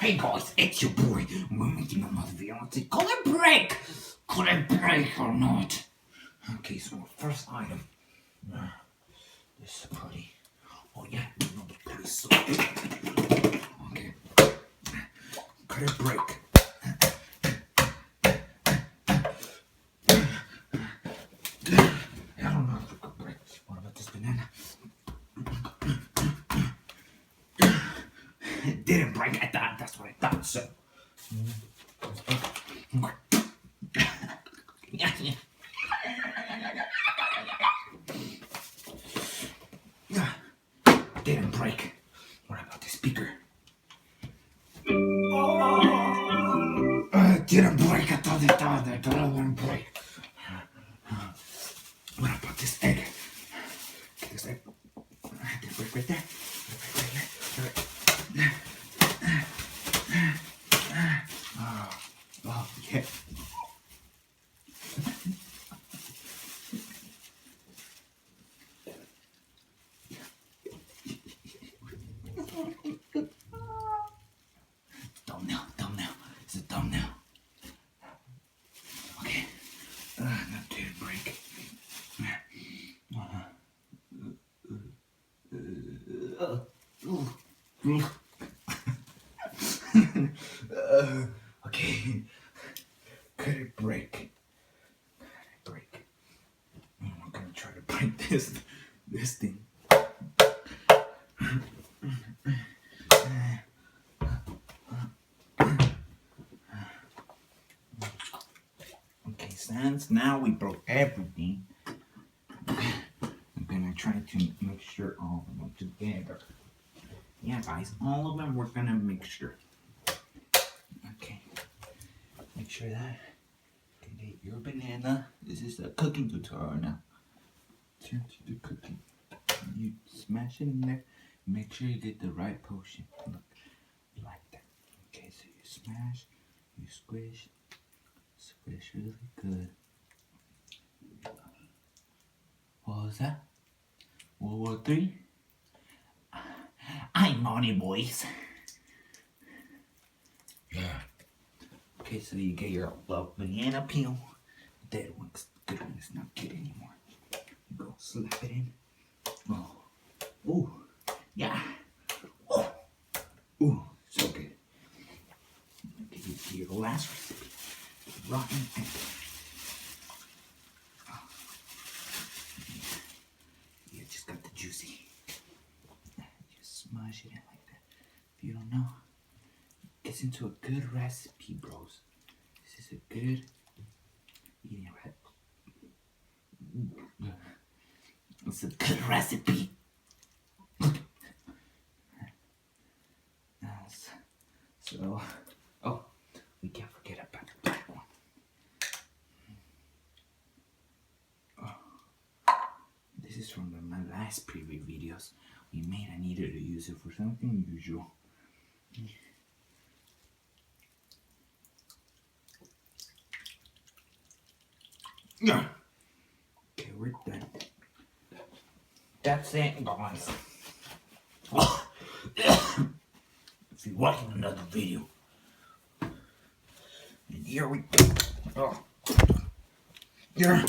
Hey guys, it's your boy. We're making another video. Let's see, could it break? Could it break or not? Okay, so our first item. This is pretty. Oh yeah, another pretty soft. Okay. Could it break? I don't know if it could break. What about this banana? It didn't break. I thought that's what I thought. So. Yeah. Didn't break. What about the speaker? Didn't break. I thought it wouldn't break. What about this egg? This egg. Did it break right there? Oh, yeah. Thumbnail. It's a thumbnail. Okay. That didn't break. Okay. Could it break? I'm gonna try to break this thing. Okay, since now we broke everything, I'm gonna try to make sure all of them together. Yeah, guys, all of them we're gonna make sure. Okay, make sure that. Okay, your banana. This is a cooking tutorial now. Turn to the cooking. You smash it in there. Make sure you get the right potion. Look, like that. Okay, so you smash, you squish really good. What was that? World War III? I'm Money Boys. Yeah. Okay, so you get your banana peel. That one's good one. It's not good anymore. You go slap it in. Oh. Ooh. Yeah. Oh. Ooh. So good. Okay, your last recipe. Rotten egg. Oh. You just got the juicy. Just smash it in like that. If you don't know, it gets into a good recipe, bros. This is a good eating recipe. It's a good recipe. So, oh, we can't forget about the black one. Oh, this is from my last preview videos we made. I needed to use it for something unusual. Yeah. Okay, we're done. That's it, guys. If you're watching another video, and here we go. Oh. Yeah.